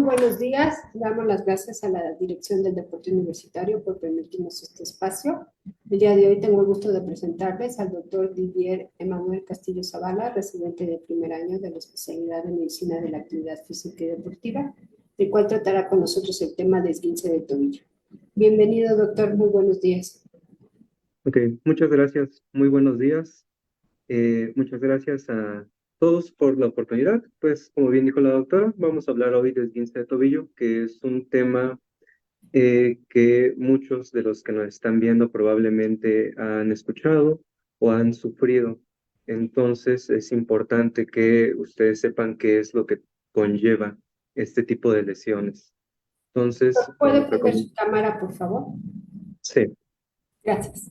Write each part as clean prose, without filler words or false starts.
Buenos días, damos las gracias a la Dirección del Deporte Universitario por permitirnos este espacio. El día de hoy tengo el gusto de presentarles al doctor Didier Emanuel Castillo Zavala, residente de primer año de la especialidad de Medicina de la Actividad Física y Deportiva, el cual tratará con nosotros el tema de esguince de tobillo. Bienvenido, doctor, muy buenos días. Ok, muchas gracias. Muy buenos días. Muchas gracias a todos por la oportunidad. Pues, como bien dijo la doctora, vamos a hablar hoy de esguince de tobillo, que es un tema que muchos de los que nos están viendo probablemente han escuchado o han sufrido. Entonces, es importante que ustedes sepan qué es lo que conlleva este tipo de lesiones. Entonces, ¿Puede prender su cámara, por favor? sí, Gracias.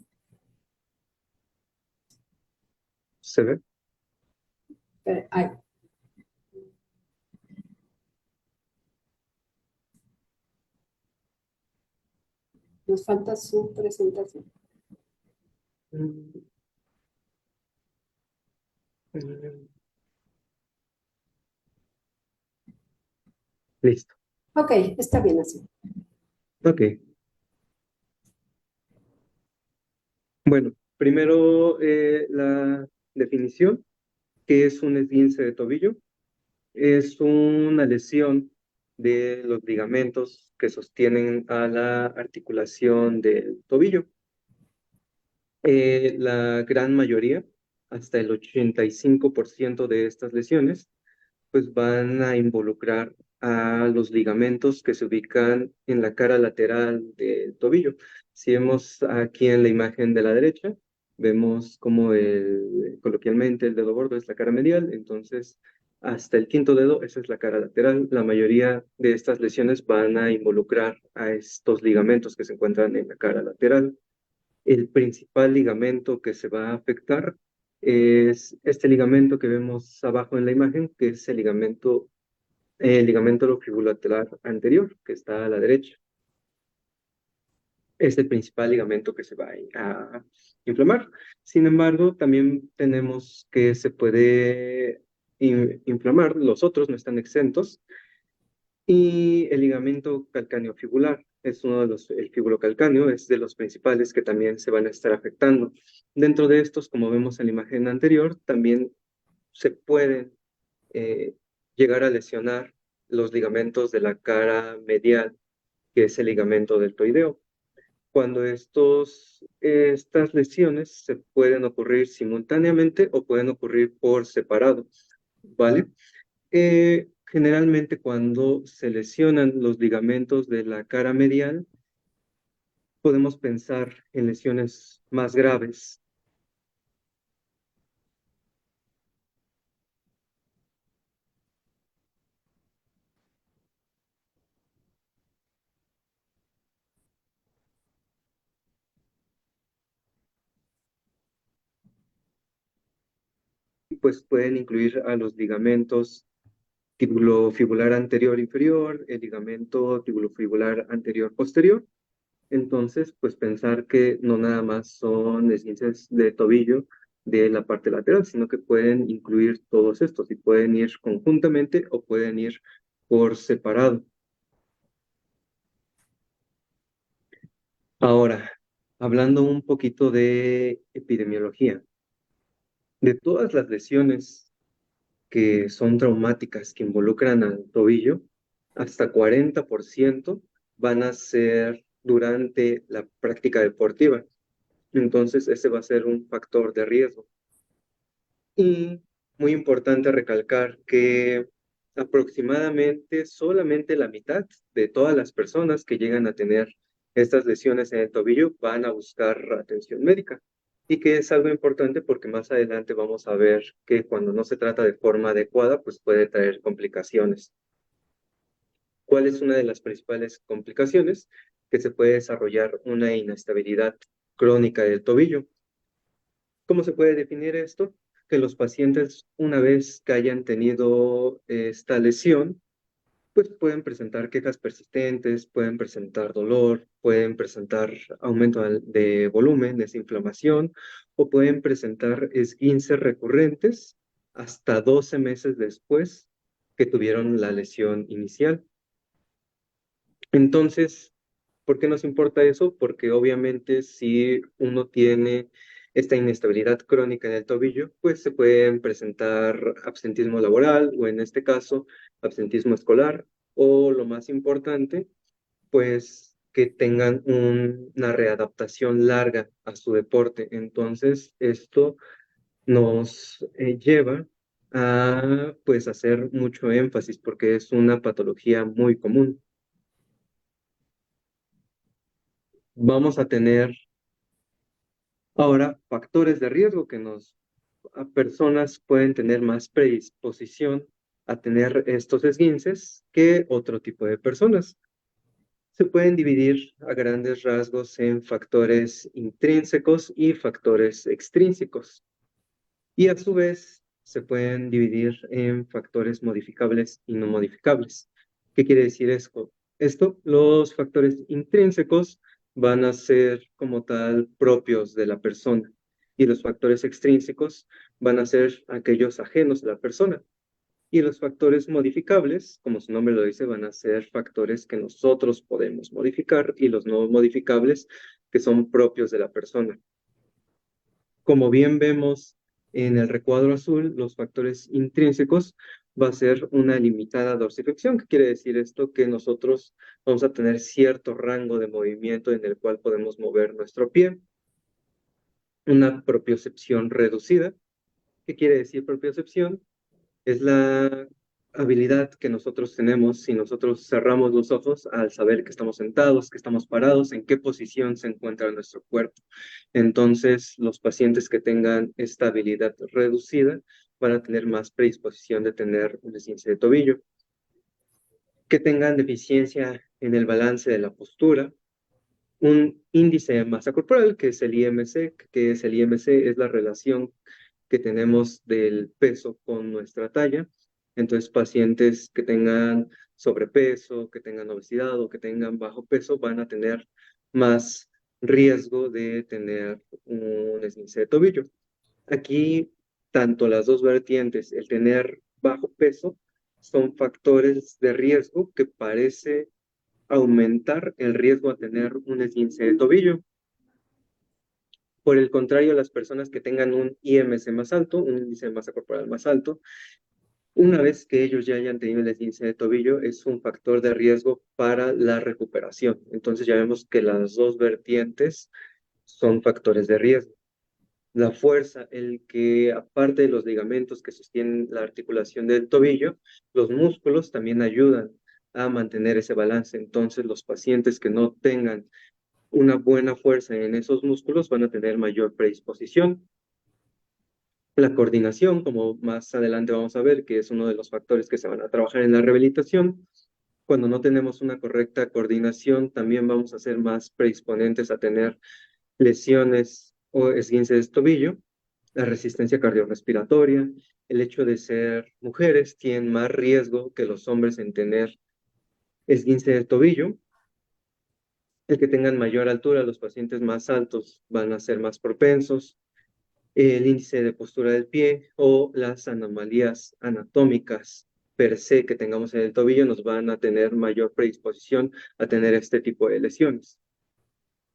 ¿se ve? Ay, nos falta su presentación. Mm, mm, Listo. Ok, está bien así. Ok. Bueno, primero la definición, que es un esguince de tobillo. Es una lesión de los ligamentos que sostienen a la articulación del tobillo. La gran mayoría, hasta el 85% de estas lesiones, pues van a involucrar a los ligamentos que se ubican en la cara lateral del tobillo. Si vemos aquí en la imagen de la derecha, vemos como coloquialmente el dedo gordo es la cara medial, entonces hasta el quinto dedo, esa es la cara lateral. La mayoría de estas lesiones van a involucrar a estos ligamentos que se encuentran en la cara lateral. El principal ligamento que se va a afectar es este ligamento que vemos abajo en la imagen, que es el ligamento fibulateral anterior, que está a la derecha. Es el principal ligamento que se va a inflamar. Sin embargo, también tenemos que se puede inflamar, los otros no están exentos, y el ligamento calcáneo fibular es uno de el fibulocalcáneo es de los principales que también se van a estar afectando. Dentro de estos, como vemos en la imagen anterior, también se pueden eh, llegar a lesionar los ligamentos de la cara medial, que es el ligamento deltoideo. Cuando estas lesiones se pueden ocurrir simultáneamente o pueden ocurrir por separado, ¿vale? Generalmente cuando se lesionan los ligamentos de la cara medial, podemos pensar en lesiones más graves. Pues pueden incluir a los ligamentos tibulofibular anterior inferior, el ligamento tibulofibular anterior posterior. Entonces, pues pensar que no nada más son esguinces de tobillo de la parte lateral, sino que pueden incluir todos estos y pueden ir conjuntamente o pueden ir por separado. Ahora, hablando un poquito de epidemiología, de todas las lesiones que son traumáticas, que involucran al tobillo, hasta 40% van a ser durante la práctica deportiva. Entonces, ese va a ser un factor de riesgo. Y muy importante recalcar que aproximadamente solamente la mitad de todas las personas que llegan a tener estas lesiones en el tobillo van a buscar atención médica. Y que es algo importante porque más adelante vamos a ver que cuando no se trata de forma adecuada, pues puede traer complicaciones. ¿Cuál es una de las principales complicaciones? Que se puede desarrollar una inestabilidad crónica del tobillo. ¿Cómo se puede definir esto? Que los pacientes, una vez que hayan tenido esta lesión, pues pueden presentar quejas persistentes, pueden presentar dolor, pueden presentar aumento de volumen, desinflamación, o pueden presentar esguinces recurrentes hasta 12 meses después que tuvieron la lesión inicial. Entonces, ¿por qué nos importa eso? Porque obviamente si uno tiene esta inestabilidad crónica en el tobillo, pues se pueden presentar absentismo laboral o en este caso, absentismo escolar o lo más importante, pues que tengan una readaptación larga a su deporte. Entonces, esto nos lleva a pues hacer mucho énfasis porque es una patología muy común. Vamos a tener ahora factores de riesgo que a personas pueden tener más predisposición a tener estos esguinces que otro tipo de personas. Se pueden dividir a grandes rasgos en factores intrínsecos y factores extrínsecos. Y a su vez se pueden dividir en factores modificables y no modificables. ¿Qué quiere decir esto? Los factores intrínsecos van a ser como tal propios de la persona y los factores extrínsecos van a ser aquellos ajenos a la persona. Y los factores modificables, como su nombre lo dice, van a ser factores que nosotros podemos modificar y los no modificables que son propios de la persona. Como bien vemos en el recuadro azul, los factores intrínsecos va a ser una limitada dorsiflexión. ¿Qué quiere decir esto? Que nosotros vamos a tener cierto rango de movimiento en el cual podemos mover nuestro pie. Una propiocepción reducida. ¿Qué quiere decir propiocepción? Es la habilidad que nosotros tenemos si nosotros cerramos los ojos al saber que estamos sentados, que estamos parados, en qué posición se encuentra nuestro cuerpo. Entonces, los pacientes que tengan esta habilidad reducida van a tener más predisposición de tener un esguince de tobillo. Que tengan deficiencia en el balance de la postura, un índice de masa corporal, que es el IMC, que es el IMC, es la relación que tenemos del peso con nuestra talla. Entonces, pacientes que tengan sobrepeso, que tengan obesidad o que tengan bajo peso van a tener más riesgo de tener un esguince de tobillo. Aquí, tanto las dos vertientes, el tener bajo peso, son factores de riesgo que parece aumentar el riesgo a tener un esguince de tobillo. Por el contrario, las personas que tengan un IMC más alto, un índice de masa corporal más alto, una vez que ellos ya hayan tenido el esguince de tobillo, es un factor de riesgo para la recuperación. Entonces ya vemos que las dos vertientes son factores de riesgo. La fuerza, el que aparte de los ligamentos que sostienen la articulación del tobillo, los músculos también ayudan a mantener ese balance. Entonces los pacientes que no tengan una buena fuerza en esos músculos van a tener mayor predisposición. La coordinación, como más adelante vamos a ver, que es uno de los factores que se van a trabajar en la rehabilitación. Cuando no tenemos una correcta coordinación, también vamos a ser más predisponentes a tener lesiones o esguinces de tobillo. La resistencia cardiorrespiratoria, el hecho de ser mujeres tienen más riesgo que los hombres en tener esguince de tobillo. El que tengan mayor altura, los pacientes más altos van a ser más propensos. El índice de postura del pie o las anomalías anatómicas per se que tengamos en el tobillo nos van a tener mayor predisposición a tener este tipo de lesiones.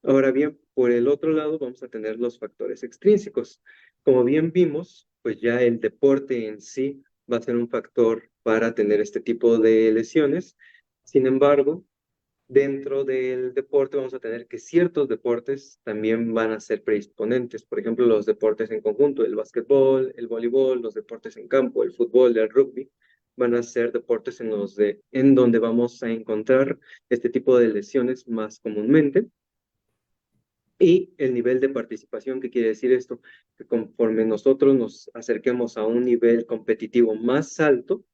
Ahora bien, por el otro lado vamos a tener los factores extrínsecos. Como bien vimos, pues ya el deporte en sí va a ser un factor para tener este tipo de lesiones. Sin embargo, dentro del deporte vamos a tener que ciertos deportes también van a ser predisponentes. Por ejemplo, los deportes en conjunto, el básquetbol, el voleibol, los deportes en campo, el fútbol, el rugby, van a ser deportes en donde vamos a encontrar este tipo de lesiones más comúnmente. Y el nivel de participación, ¿qué quiere decir esto? Que conforme nosotros nos acerquemos a un nivel competitivo más alto,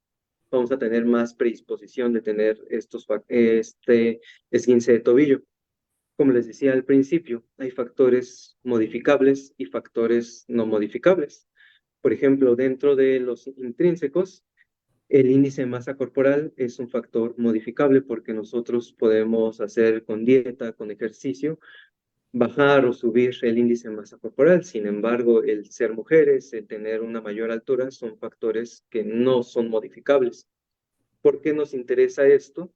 vamos a tener más predisposición de tener este esguince de tobillo. Como les decía al principio, hay factores modificables y factores no modificables. Por ejemplo, dentro de los intrínsecos, el índice de masa corporal es un factor modificable porque nosotros podemos hacer con dieta, con ejercicio, bajar o subir el índice de masa corporal. Sin embargo, el ser mujeres, el tener una mayor altura, son factores que no son modificables. ¿Por qué nos interesa esto?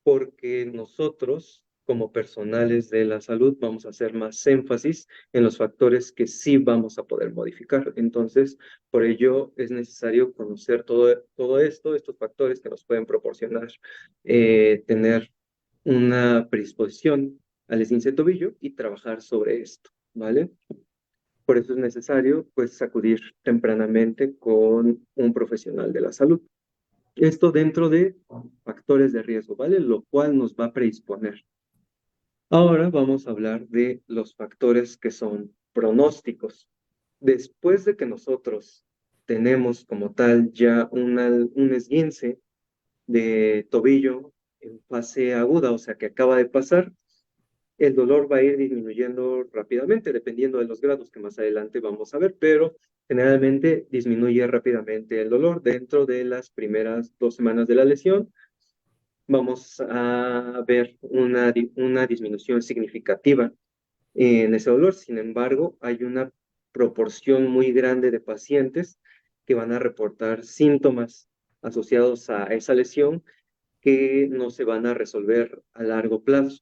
porque nosotros, como personales de la salud, vamos a hacer más énfasis en los factores que sí vamos a poder modificar. Entonces, por ello es necesario conocer todo esto, estos factores que nos pueden proporcionar tener una predisposición al esguince de tobillo y trabajar sobre esto, ¿vale? Por eso es necesario, pues, acudir tempranamente con un profesional de la salud. Esto dentro de factores de riesgo, ¿vale? Lo cual nos va a predisponer. Ahora vamos a hablar de los factores que son pronósticos. Después de que nosotros tenemos como tal ya un esguince de tobillo en fase aguda, o sea que acaba de pasar, el dolor va a ir disminuyendo rápidamente, dependiendo de los grados que más adelante vamos a ver, pero generalmente disminuye rápidamente el dolor dentro de las primeras 2 semanas de la lesión. Vamos a ver una disminución significativa en ese dolor. Sin embargo, hay una proporción muy grande de pacientes que van a reportar síntomas asociados a esa lesión que no se van a resolver a largo plazo.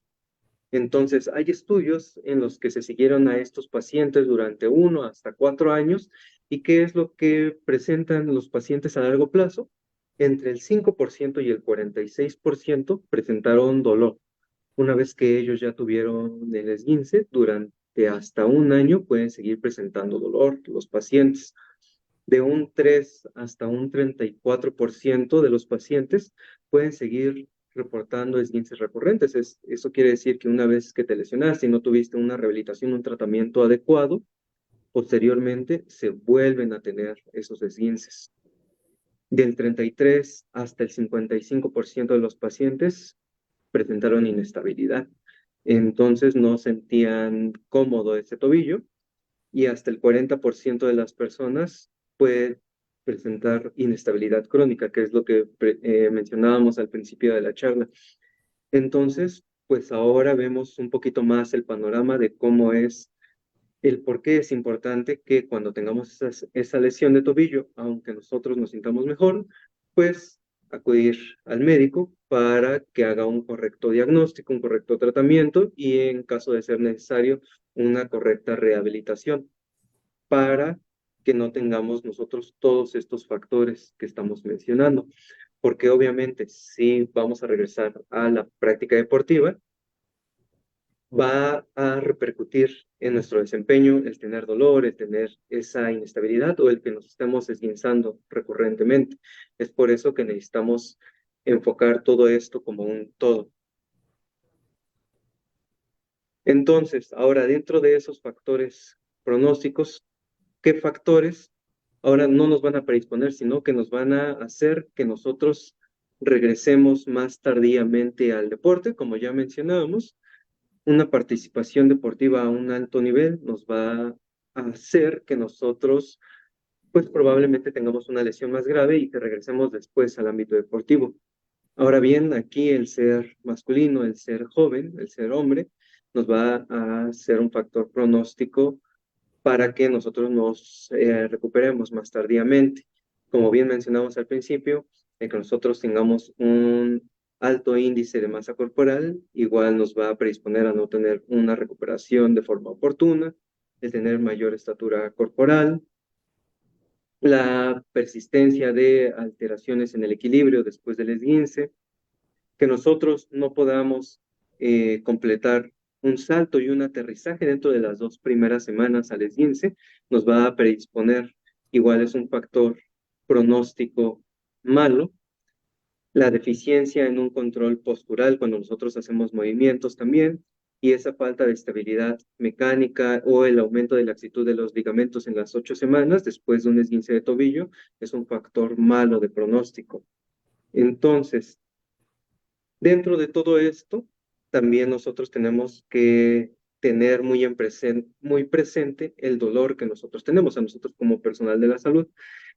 Entonces, hay estudios en los que se siguieron a estos pacientes durante 1 hasta 4 años. ¿Y qué es lo que presentan los pacientes a largo plazo? Entre el 5% y el 46% presentaron dolor. Una vez que ellos ya tuvieron el esguince, durante hasta un año pueden seguir presentando dolor los pacientes. De un 3 hasta un 34% de los pacientes pueden seguir reportando esguinces recurrentes. Eso quiere decir que una vez que te lesionaste y no tuviste una rehabilitación, un tratamiento adecuado, posteriormente se vuelven a tener esos esguinces. Del 33 hasta el 55% de los pacientes presentaron inestabilidad. Entonces no sentían cómodo ese tobillo y hasta el 40% de las personas puede presentar inestabilidad crónica, que es lo que mencionábamos al principio de la charla. Entonces, pues ahora vemos un poquito más el panorama de cómo es el por qué es importante que cuando tengamos esa lesión de tobillo, aunque nosotros nos sintamos mejor, pues acudir al médico para que haga un correcto diagnóstico, un correcto tratamiento y en caso de ser necesario, una correcta rehabilitación para que no tengamos nosotros todos estos factores que estamos mencionando. Porque obviamente si vamos a regresar a la práctica deportiva, va a repercutir en nuestro desempeño el tener dolor, el tener esa inestabilidad o el que nos estemos esguinzando recurrentemente. Es por eso que necesitamos enfocar todo esto como un todo. Entonces, ahora dentro de esos factores pronósticos, ¿qué factores ahora no nos van a predisponer, sino que nos van a hacer que nosotros regresemos más tardíamente al deporte? Como ya mencionábamos, una participación deportiva a un alto nivel nos va a hacer que nosotros, pues probablemente tengamos una lesión más grave y que regresemos después al ámbito deportivo. Ahora bien, aquí el ser masculino, el ser joven, el ser hombre, nos va a ser un factor pronóstico para que nosotros nos recuperemos más tardíamente. Como bien mencionamos al principio, el que nosotros tengamos un alto índice de masa corporal, igual nos va a predisponer a no tener una recuperación de forma oportuna, el tener mayor estatura corporal, la persistencia de alteraciones en el equilibrio después del esguince, que nosotros no podamos completar un salto y un aterrizaje dentro de las 2 primeras semanas al esguince, nos va a predisponer, igual es un factor pronóstico malo, la deficiencia en un control postural cuando nosotros hacemos movimientos también, y esa falta de estabilidad mecánica o el aumento de la laxitud de los ligamentos en las 8 semanas después de un esguince de tobillo es un factor malo de pronóstico. Entonces, dentro de todo esto, también nosotros tenemos que tener muy presente el dolor que nosotros tenemos. A nosotros como personal de la salud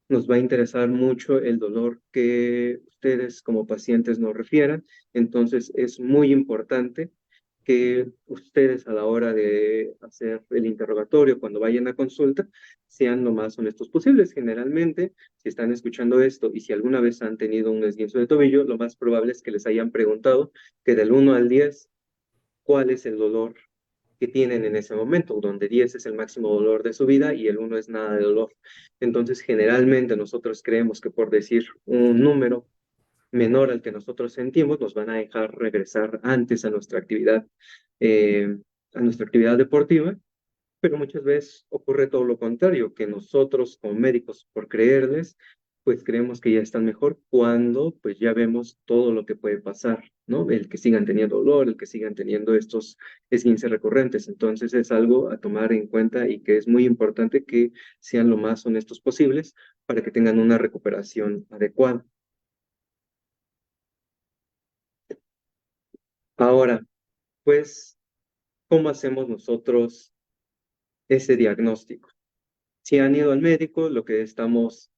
nos va a interesar mucho el dolor que ustedes como pacientes nos refieran. Entonces es muy importante que ustedes a la hora de hacer el interrogatorio, cuando vayan a consulta, sean lo más honestos posibles. Generalmente, si están escuchando esto y si alguna vez han tenido un esguince de tobillo, lo más probable es que les hayan preguntado que del 1 al 10, ¿cuál es el dolor que tienen en ese momento? Donde 10 es el máximo dolor de su vida y el 1 es nada de dolor. Entonces, generalmente nosotros creemos que por decir un número menor al que nosotros sentimos, nos van a dejar regresar antes eh, a nuestra actividad deportiva, pero muchas veces ocurre todo lo contrario, que nosotros como médicos, por creerles, pues creemos que ya están mejor cuando pues ya vemos todo lo que puede pasar, ¿no? El que sigan teniendo dolor, el que sigan teniendo estos esguinces recurrentes. Entonces es algo a tomar en cuenta y que es muy importante que sean lo más honestos posibles para que tengan una recuperación adecuada. Ahora, pues, ¿cómo hacemos nosotros ese diagnóstico? Si han ido al médico, lo que estamos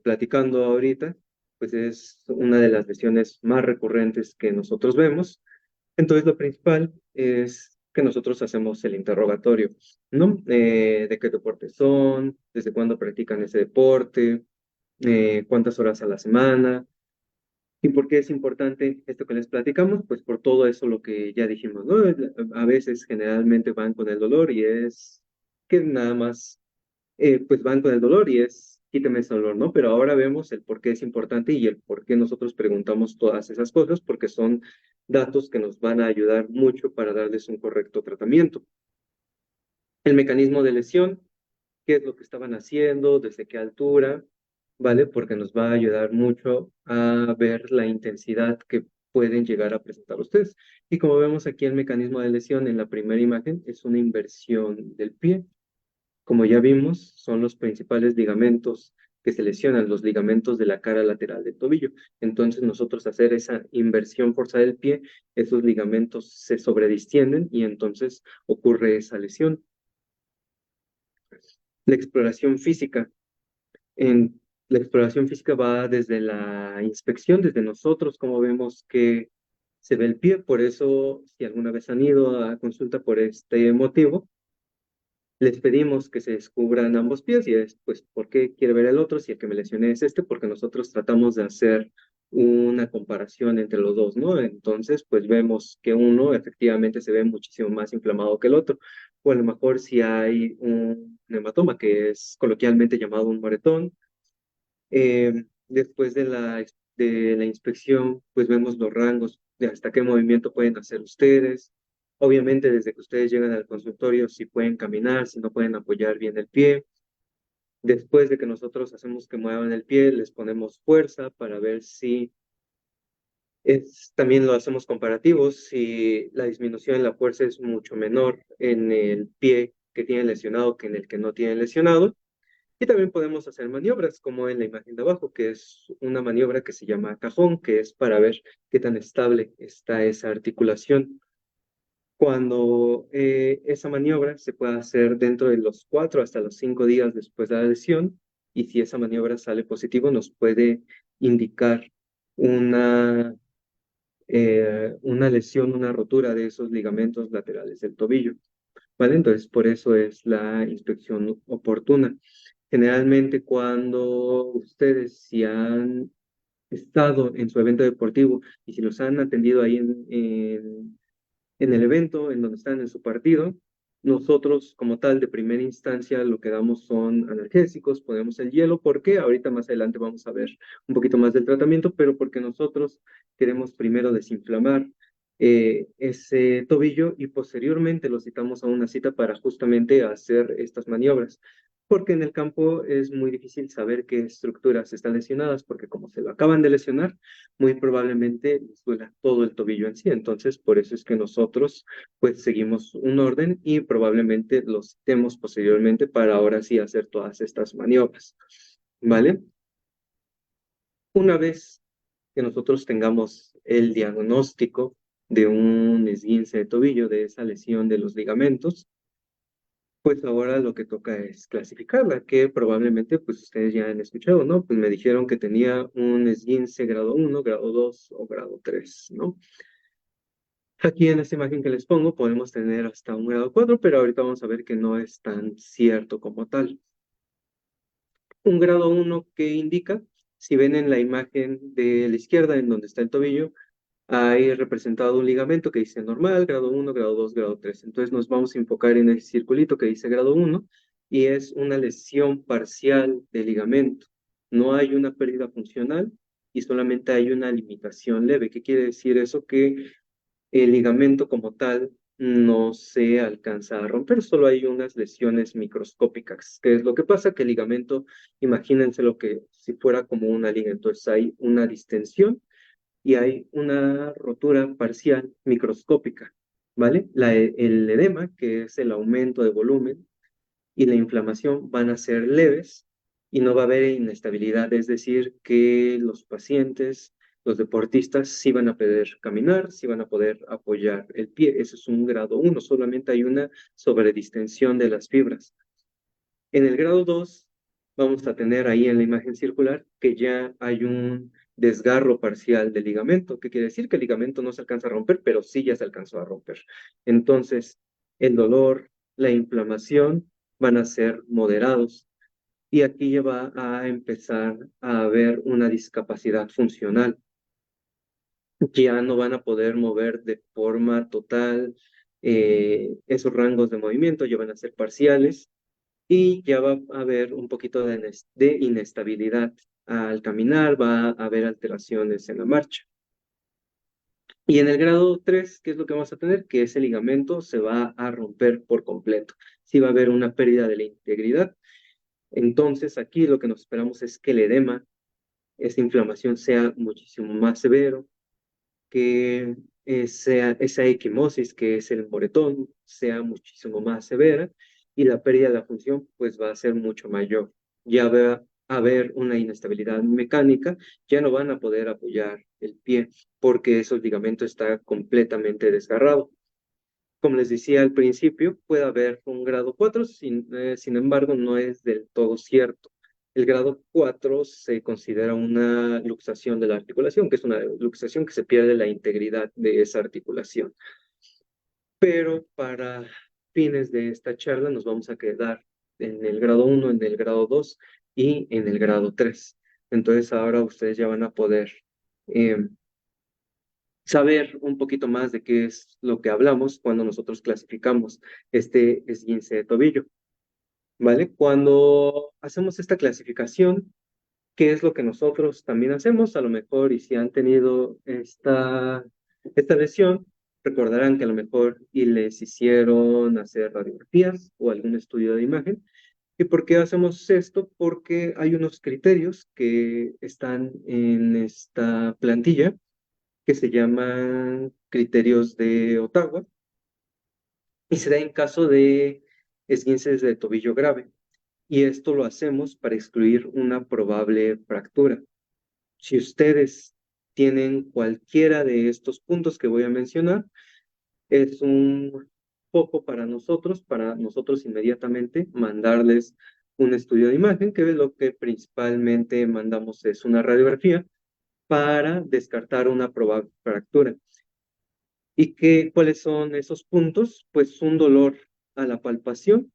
platicando ahorita, pues es una de las lesiones más recurrentes que nosotros vemos. Entonces, lo principal es que nosotros hacemos el interrogatorio, ¿no? ¿De qué deportes son? ¿Desde cuándo practican ese deporte? ¿Cuántas horas a la semana? ¿Y por qué es importante esto que les platicamos? Pues por todo eso lo que ya dijimos, ¿no? A veces generalmente van con el dolor y es que nada más, pues van con el dolor y es quíteme ese dolor, ¿no? Pero ahora vemos el por qué es importante y el por qué nosotros preguntamos todas esas cosas, porque son datos que nos van a ayudar mucho para darles un correcto tratamiento. El mecanismo de lesión, qué es lo que estaban haciendo, desde qué altura, ¿vale? Porque nos va a ayudar mucho a ver la intensidad que pueden llegar a presentar ustedes. Y como vemos aquí el mecanismo de lesión en la primera imagen, es una inversión del pie. Como ya vimos, son los principales ligamentos que se lesionan, los ligamentos de la cara lateral del tobillo. Entonces nosotros hacer esa inversión forzada del pie, esos ligamentos se sobredistienden y entonces ocurre esa lesión. La exploración física. En la exploración física va desde la inspección, desde nosotros, como vemos que se ve el pie. Por eso, si alguna vez han ido a consulta por este motivo, les pedimos que se descubran ambos pies y es, pues, ¿por qué quiere ver el otro si el que me lesioné es este? Porque nosotros tratamos de hacer una comparación entre los dos, ¿no? Entonces, pues vemos que uno efectivamente se ve muchísimo más inflamado que el otro. O a lo mejor si hay un hematoma, que es coloquialmente llamado un moretón. Después de la inspección, pues vemos los rangos de hasta qué movimiento pueden hacer ustedes. Obviamente, desde que ustedes llegan al consultorio, si pueden caminar, si no pueden apoyar bien el pie. Después de que nosotros hacemos que muevan el pie, les ponemos fuerza para ver si también lo hacemos comparativos, si la disminución en la fuerza es mucho menor en el pie que tiene lesionado que en el que no tiene lesionado. Y también podemos hacer maniobras, como en la imagen de abajo, que es una maniobra que se llama cajón, que es para ver qué tan estable está esa articulación. Cuando esa maniobra se puede hacer dentro de los 4 hasta los 5 días después de la lesión, y si esa maniobra sale positivo, nos puede indicar una, una lesión, una rotura de esos ligamentos laterales del tobillo. ¿Vale? Entonces, por eso es la inspección oportuna. Generalmente, cuando ustedes si han estado en su evento deportivo y si los han atendido ahí en el evento, en donde están en su partido, nosotros como tal de primera instancia lo que damos son analgésicos, ponemos el hielo, porque ahorita más adelante vamos a ver un poquito más del tratamiento, pero porque nosotros queremos primero desinflamar ese tobillo y posteriormente lo citamos a una cita para justamente hacer estas maniobras. Porque en el campo es muy difícil saber qué estructuras están lesionadas, porque como se lo acaban de lesionar, muy probablemente les duela todo el tobillo en sí. Entonces, por eso es que nosotros pues seguimos un orden y probablemente los citemos posteriormente para ahora sí hacer todas estas maniobras. ¿Vale? Una vez que nosotros tengamos el diagnóstico de un esguince de tobillo, de esa lesión de los ligamentos, pues ahora lo que toca es clasificarla, que probablemente pues ustedes ya han escuchado, ¿no? Pues me dijeron que tenía un esguince grado 1, grado 2 o grado 3, ¿no? Aquí en esta imagen que les pongo podemos tener hasta un grado 4, pero ahorita vamos a ver que no es tan cierto como tal. Un grado 1 que indica, si ven en la imagen de la izquierda en donde está el tobillo, hay representado un ligamento que dice normal, grado 1, grado 2, grado 3. Entonces nos vamos a enfocar en el circulito que dice grado 1 y es una lesión parcial del ligamento. No hay una pérdida funcional y solamente hay una limitación leve. ¿Qué quiere decir eso? Que el ligamento como tal no se alcanza a romper, solo hay unas lesiones microscópicas. ¿Qué es lo que pasa? Que el ligamento, imagínense lo que si fuera como una liga, entonces hay una distensión y hay una rotura parcial microscópica, ¿vale? El edema, que es el aumento de volumen, y la inflamación van a ser leves y no va a haber inestabilidad, es decir, que los pacientes, los deportistas sí van a poder caminar, sí van a poder apoyar el pie. Eso es un grado 1, solamente hay una sobredistensión de las fibras. En el grado 2 vamos a tener ahí en la imagen circular que ya hay un desgarro parcial del ligamento, que quiere decir que el ligamento no se alcanza a romper, pero sí ya se alcanzó a romper. Entonces, el dolor, la inflamación van a ser moderados y aquí ya va a empezar a haber una discapacidad funcional. Ya no van a poder mover de forma total esos rangos de movimiento, ya van a ser parciales y ya va a haber un poquito de inestabilidad al caminar, va a haber alteraciones en la marcha. Y en el grado 3, ¿qué es lo que vamos a tener? Que ese ligamento se va a romper por completo. Sí va a haber una pérdida de la integridad. Entonces aquí lo que nos esperamos es que el edema, esa inflamación sea muchísimo más severo, que esa equimosis, que es el moretón, sea muchísimo más severa y la pérdida de la función pues va a ser mucho mayor. Ya va a haber una inestabilidad mecánica, ya no van a poder apoyar el pie porque esos ligamentos está completamente desgarrado. Como les decía al principio, puede haber un grado 4, sin embargo, no es del todo cierto. El grado 4 se considera una luxación de la articulación, que es una luxación que se pierde la integridad de esa articulación. Pero para fines de esta charla nos vamos a quedar en el grado 1, en el grado 2 y en el grado 3. Entonces ahora ustedes ya van a poder eh, saber un poquito más de qué es lo que hablamos cuando nosotros clasificamos este esguince de tobillo, ¿vale? Cuando hacemos esta clasificación, ¿qué es lo que nosotros también hacemos? A lo mejor, y si han tenido esta lesión, recordarán que a lo mejor y les hicieron hacer radiografías o algún estudio de imagen. ¿Y por qué hacemos esto? Porque hay unos criterios que están en esta plantilla que se llaman criterios de Ottawa y se da en caso de esguinces de tobillo grave. Y esto lo hacemos para excluir una probable fractura. Si ustedes tienen cualquiera de estos puntos que voy a mencionar, es un foco para nosotros inmediatamente mandarles un estudio de imagen, que es lo que principalmente mandamos es una radiografía para descartar una probable fractura. ¿Y cuáles son esos puntos? Pues un dolor a la palpación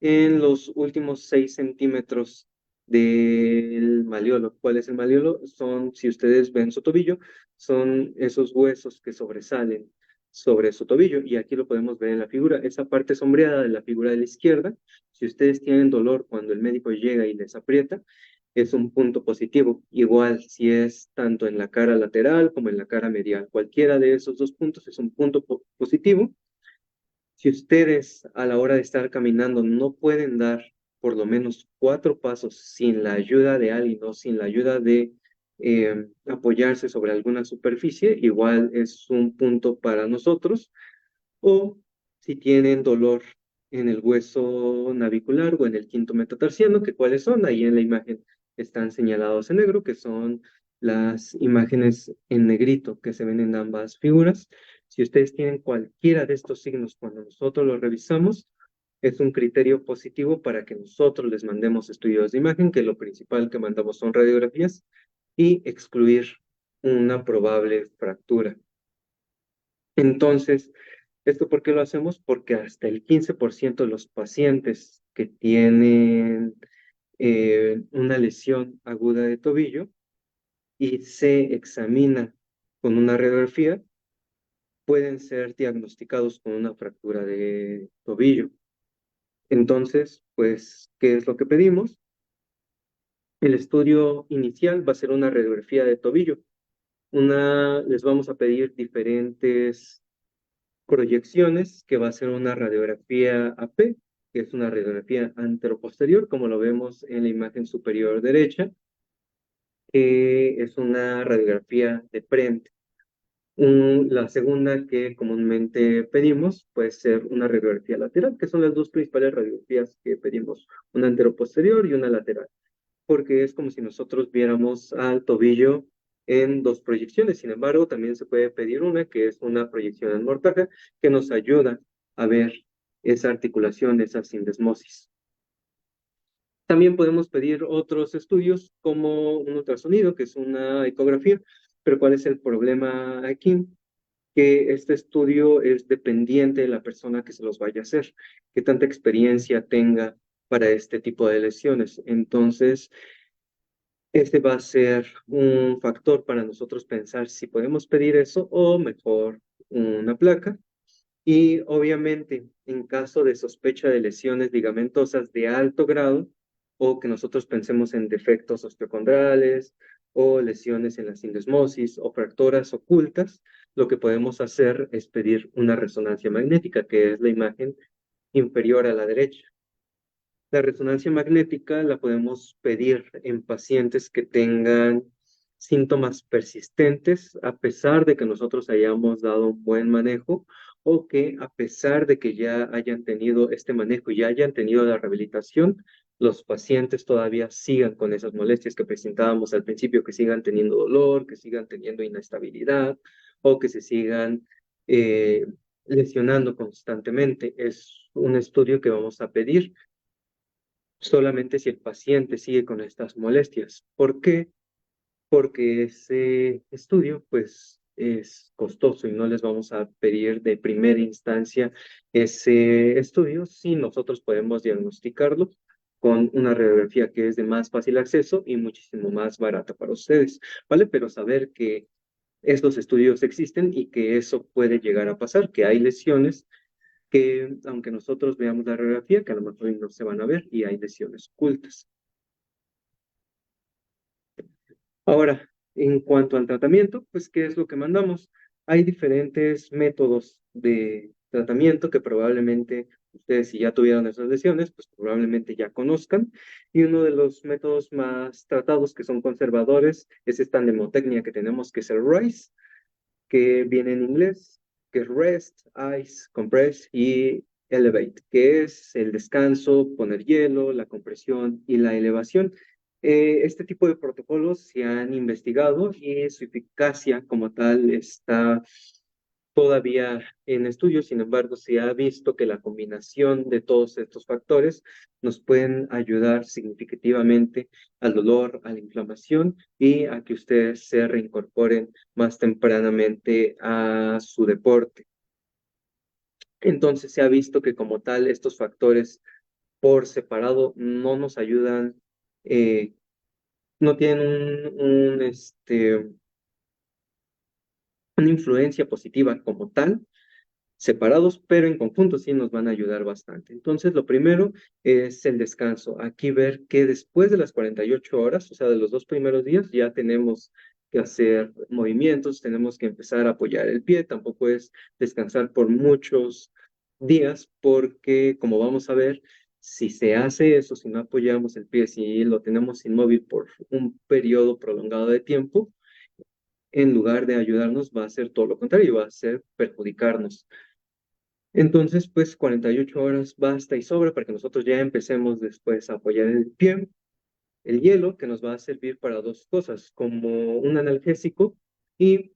en los últimos 6 centímetros del maleolo. ¿Cuál es el maleolo? Son, si ustedes ven su tobillo, son esos huesos que sobresalen sobre su tobillo. Y aquí lo podemos ver en la figura. Esa parte sombreada de la figura de la izquierda, si ustedes tienen dolor cuando el médico llega y les aprieta, es un punto positivo. Igual si es tanto en la cara lateral como en la cara medial. Cualquiera de esos dos puntos es un punto positivo. Si ustedes a la hora de estar caminando no pueden dar por lo menos 4 pasos sin la ayuda de alguien o sin la ayuda de apoyarse sobre alguna superficie, igual es un punto para nosotros. O si tienen dolor en el hueso navicular o en el quinto metatarsiano, que cuáles son, ahí en la imagen están señalados en negro, que son las imágenes en negrito que se ven en ambas figuras. Si ustedes tienen cualquiera de estos signos cuando nosotros los revisamos, es un criterio positivo para que nosotros les mandemos estudios de imagen, que lo principal que mandamos son radiografías, y excluir una probable fractura. Entonces, ¿esto por qué lo hacemos? Porque hasta el 15% de los pacientes que tienen una lesión aguda de tobillo y se examina con una radiografía, pueden ser diagnosticados con una fractura de tobillo. Entonces, pues, ¿qué es lo que pedimos? El estudio inicial va a ser una radiografía de tobillo. Les vamos a pedir diferentes proyecciones, que va a ser una radiografía AP, que es una radiografía anteroposterior, como lo vemos en la imagen superior derecha, que es una radiografía de frente. La segunda que comúnmente pedimos puede ser una radiografía lateral, que son las dos principales radiografías que pedimos, una anteroposterior y una lateral, porque es como si nosotros viéramos al tobillo en dos proyecciones. Sin embargo, también se puede pedir una que es una proyección en mortaja que nos ayuda a ver esa articulación, esa sindesmosis. También podemos pedir otros estudios como un ultrasonido, que es una ecografía, pero ¿cuál es el problema aquí? Que este estudio es dependiente de la persona que se los vaya a hacer, que tanta experiencia tenga para este tipo de lesiones. Entonces, este va a ser un factor para nosotros pensar si podemos pedir eso o mejor una placa. Y obviamente, en caso de sospecha de lesiones ligamentosas de alto grado o que nosotros pensemos en defectos osteocondrales o lesiones en la sindesmosis o fracturas ocultas, lo que podemos hacer es pedir una resonancia magnética, que es la imagen inferior a la derecha. La resonancia magnética la podemos pedir en pacientes que tengan síntomas persistentes, a pesar de que nosotros hayamos dado un buen manejo, o que a pesar de que ya hayan tenido este manejo y ya hayan tenido la rehabilitación, los pacientes todavía sigan con esas molestias que presentábamos al principio, que sigan teniendo dolor, que sigan teniendo inestabilidad o que se sigan eh, lesionando constantemente. Es un estudio que vamos a pedir solamente si el paciente sigue con estas molestias. ¿Por qué? Porque ese estudio, pues, es costoso y no les vamos a pedir de primera instancia ese estudio si nosotros podemos diagnosticarlo con una radiografía que es de más fácil acceso y muchísimo más barata para ustedes, ¿vale? Pero saber que estos estudios existen y que eso puede llegar a pasar, que hay lesiones que aunque nosotros veamos la radiografía, que a lo mejor no se van a ver y hay lesiones ocultas. Ahora, en cuanto al tratamiento, pues, ¿qué es lo que mandamos? Hay diferentes métodos de tratamiento que probablemente ustedes, si ya tuvieron esas lesiones, pues probablemente ya conozcan. Y uno de los métodos más tratados que son conservadores es esta mnemotecnia que tenemos, que es el RICE, que viene en inglés, que es rest, ice, compress y elevate, que es el descanso, poner hielo, la compresión y la elevación. Este tipo de protocolos se han investigado y su eficacia como tal está todavía en estudio. Sin embargo, se ha visto que la combinación de todos estos factores nos pueden ayudar significativamente al dolor, a la inflamación y a que ustedes se reincorporen más tempranamente a su deporte. Entonces, se ha visto que como tal estos factores por separado no nos ayudan, no tienen una influencia positiva como tal separados, pero en conjunto sí nos van a ayudar bastante. Entonces, lo primero es el descanso. Aquí ver que después de las 48 horas, o sea, de los dos primeros días, ya tenemos que hacer movimientos, tenemos que empezar a apoyar el pie. Tampoco es descansar por muchos días, porque como vamos a ver, si se hace eso, si no apoyamos el pie, si lo tenemos inmóvil por un periodo prolongado de tiempo, en lugar de ayudarnos, va a ser todo lo contrario, va a ser perjudicarnos. Entonces, pues 48 horas basta y sobra para que nosotros ya empecemos después a apoyar el pie. El hielo, que nos va a servir para dos cosas, como un analgésico y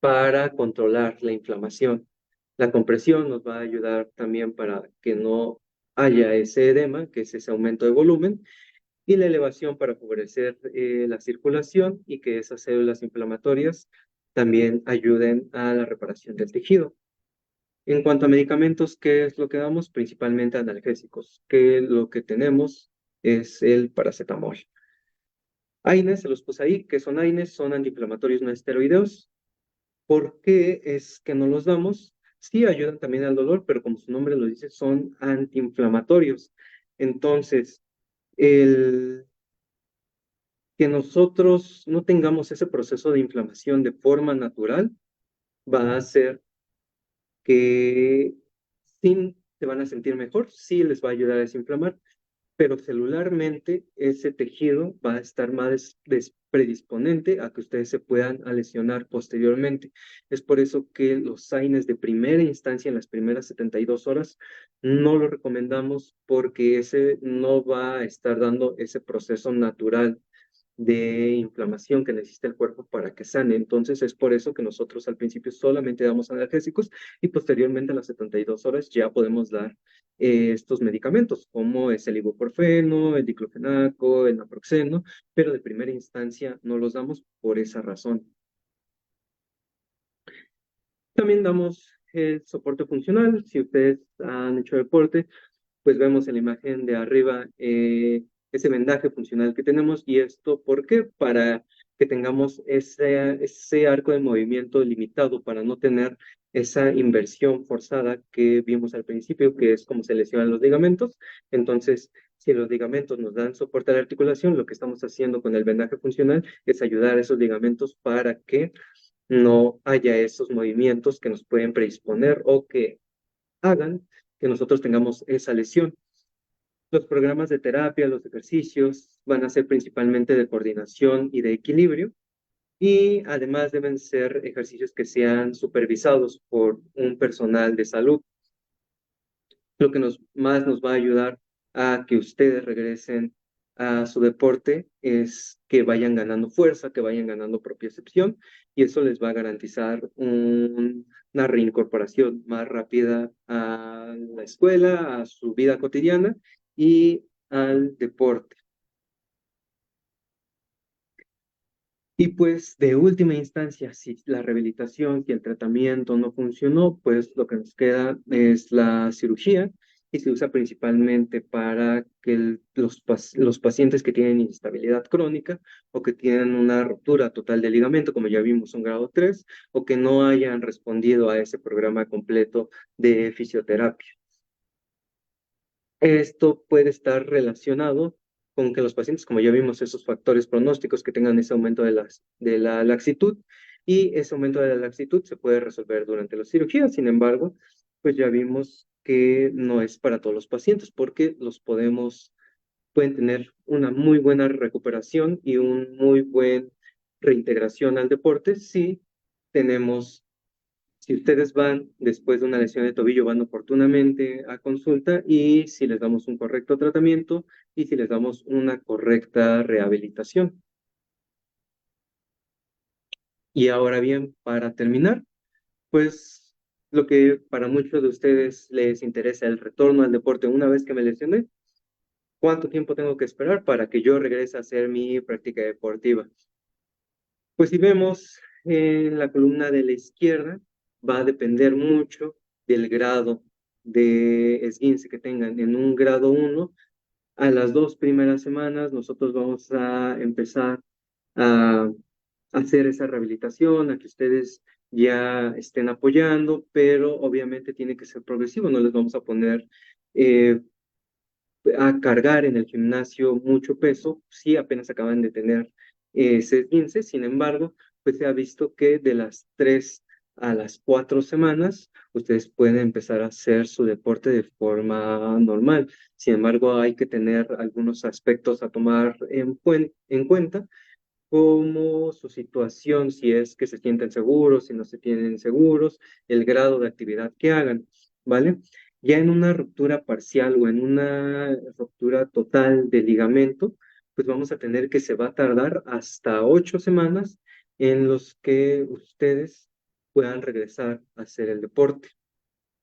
para controlar la inflamación. La compresión nos va a ayudar también para que no haya ese edema, que es ese aumento de volumen, y la elevación para favorecer la circulación y que esas células inflamatorias también ayuden a la reparación del tejido. En cuanto a medicamentos, ¿qué es lo que damos? Principalmente analgésicos, que lo que tenemos es el paracetamol. AINES, se los puse ahí. ¿Qué son AINES? Son antiinflamatorios no esteroideos. ¿Por qué es que no los damos? Sí, ayudan también al dolor, pero como su nombre lo dice, son antiinflamatorios. Entonces, el que nosotros no tengamos ese proceso de inflamación de forma natural va a hacer que sí se van a sentir mejor, sí les va a ayudar a desinflamar, pero celularmente ese tejido va a estar más predisponente a que ustedes se puedan a lesionar posteriormente. Es por eso que los AINES de primera instancia, en las primeras 72 horas, no lo recomendamos porque ese no va a estar dando ese proceso natural de inflamación que necesita el cuerpo para que sane. Entonces es por eso que nosotros al principio solamente damos analgésicos y posteriormente a las 72 horas ya podemos dar estos medicamentos, como es el ibuprofeno, el diclofenaco, el naproxeno, pero de primera instancia no los damos por esa razón. También damos el soporte funcional. Si ustedes han hecho deporte, pues vemos en la imagen de arriba ese vendaje funcional que tenemos. ¿Y esto por qué? Para que tengamos ese arco de movimiento limitado, para no tener esa inversión forzada que vimos al principio, que es como se lesionan los ligamentos. Entonces, si los ligamentos nos dan soporte a la articulación, lo que estamos haciendo con el vendaje funcional es ayudar a esos ligamentos para que no haya esos movimientos que nos pueden predisponer o que hagan que nosotros tengamos esa lesión. Los programas de terapia, los ejercicios van a ser principalmente de coordinación y de equilibrio y además deben ser ejercicios que sean supervisados por un personal de salud. Lo que más nos va a ayudar a que ustedes regresen a su deporte es que vayan ganando fuerza, que vayan ganando propiocepción y eso les va a garantizar una reincorporación más rápida a la escuela, a su vida cotidiana y al deporte. Y pues de última instancia, si la rehabilitación, si el tratamiento no funcionó, pues lo que nos queda es la cirugía y se usa principalmente para que los pacientes que tienen instabilidad crónica o que tienen una ruptura total del ligamento, como ya vimos, un grado 3, o que no hayan respondido a ese programa completo de fisioterapia. Esto puede estar relacionado con que los pacientes, como ya vimos, esos factores pronósticos que tengan ese aumento de la laxitud y ese aumento de la laxitud se puede resolver durante la cirugía. Sin embargo, pues ya vimos que no es para todos los pacientes porque pueden tener una muy buena recuperación y un muy buen reintegración al deporte si tenemos si ustedes van después de una lesión de tobillo, van oportunamente a consulta y si les damos un correcto tratamiento y si les damos una correcta rehabilitación. Y ahora bien, para terminar, pues lo que para muchos de ustedes les interesa el retorno al deporte una vez que me lesioné, ¿cuánto tiempo tengo que esperar para que yo regrese a hacer mi práctica deportiva? Pues si vemos en la columna de la izquierda, va a depender mucho del grado de esguince que tengan. En un grado 1, a las 2 primeras semanas, nosotros vamos a empezar a hacer esa rehabilitación, a que ustedes ya estén apoyando, pero obviamente tiene que ser progresivo, no les vamos a poner eh, a cargar en el gimnasio mucho peso, si apenas acaban de tener ese 15, sin embargo, pues se ha visto que de las 3 a las 4 semanas, ustedes pueden empezar a hacer su deporte de forma normal. Sin embargo, hay que tener algunos aspectos a tomar en cuenta, como su situación, si es que se sienten seguros, si no se tienen seguros, el grado de actividad que hagan, ¿vale? Ya en una ruptura parcial o en una ruptura total del ligamento, pues vamos a tener que se va a tardar hasta 8 semanas en los que ustedes puedan regresar a hacer el deporte.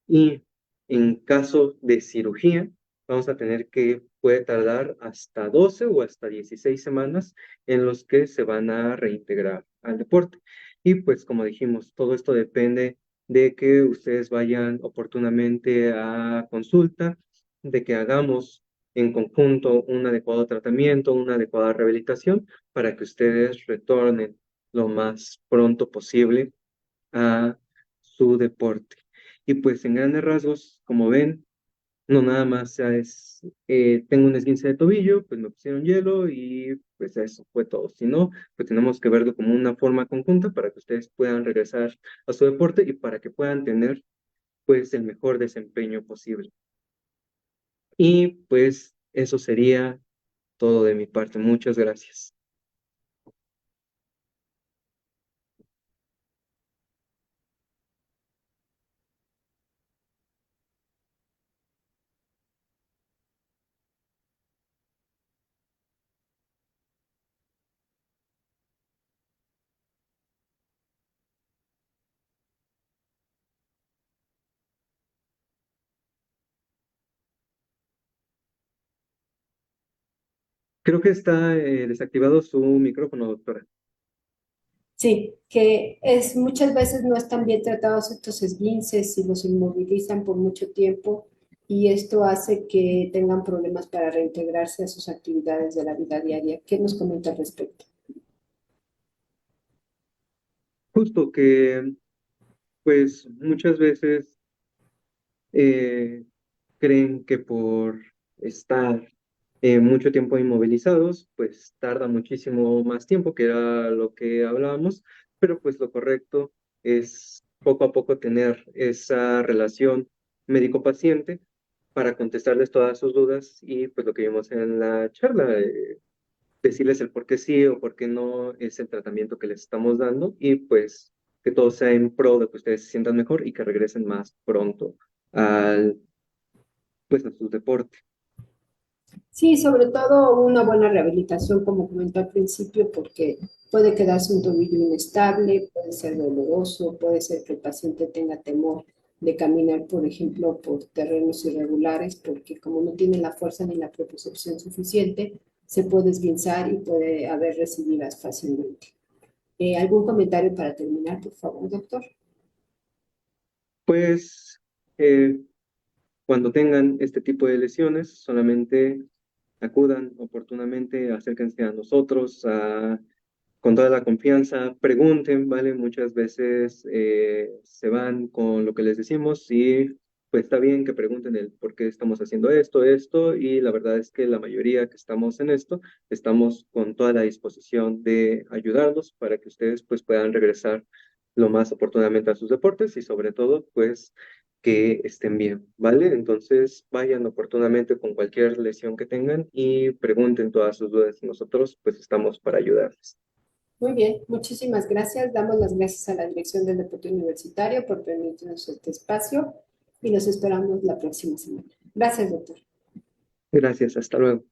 Y en caso de cirugía, vamos a tener que puede tardar hasta 12 o hasta 16 semanas en los que se van a reintegrar al deporte. Y pues como dijimos, todo esto depende de que ustedes vayan oportunamente a consulta, de que hagamos en conjunto un adecuado tratamiento, una adecuada rehabilitación para que ustedes retornen lo más pronto posible a su deporte. Y pues en grandes rasgos, como ven, no nada más tengo un esguince de tobillo, pues me pusieron hielo y pues eso fue todo. Si no, pues tenemos que verlo como una forma conjunta para que ustedes puedan regresar a su deporte y para que puedan tener pues el mejor desempeño posible. Y pues eso sería todo de mi parte. Muchas gracias. Creo que está desactivado su micrófono, doctora. Sí, que es muchas veces no están bien tratados estos esguinces y los inmovilizan por mucho tiempo y esto hace que tengan problemas para reintegrarse a sus actividades de la vida diaria. ¿Qué nos comenta al respecto? Justo que pues muchas veces eh, creen que por estar mucho tiempo inmovilizados, pues tarda muchísimo más tiempo, que era lo que hablábamos, pero pues lo correcto es poco a poco tener esa relación médico-paciente para contestarles todas sus dudas y pues lo que vimos en la charla, decirles el por qué sí o por qué no es el tratamiento que les estamos dando y pues que todo sea en pro de que ustedes se sientan mejor y que regresen más pronto al, pues, a su deporte. Sí, sobre todo una buena rehabilitación, como comentó al principio, porque puede quedarse un tobillo inestable, puede ser doloroso, puede ser que el paciente tenga temor de caminar, por ejemplo, por terrenos irregulares, porque como no tiene la fuerza ni la propiocepción suficiente, se puede esguinzar y puede haber recidivas fácilmente. ¿Algún comentario para terminar, por favor, doctor? Pues eh, cuando tengan este tipo de lesiones, solamente acudan oportunamente, acérquense a nosotros, con toda la confianza, pregunten, ¿vale? Muchas veces se van con lo que les decimos y pues está bien que pregunten el por qué estamos haciendo esto, y la verdad es que la mayoría que estamos en esto, estamos con toda la disposición de ayudarlos para que ustedes pues puedan regresar lo más oportunamente a sus deportes y sobre todo pues que estén bien, ¿vale? Entonces vayan oportunamente con cualquier lesión que tengan y pregunten todas sus dudas y nosotros pues estamos para ayudarles. Muy bien, muchísimas gracias. Damos las gracias a la Dirección del Deporte Universitario por permitirnos este espacio y los esperamos la próxima semana. Gracias, doctor. Gracias, hasta luego.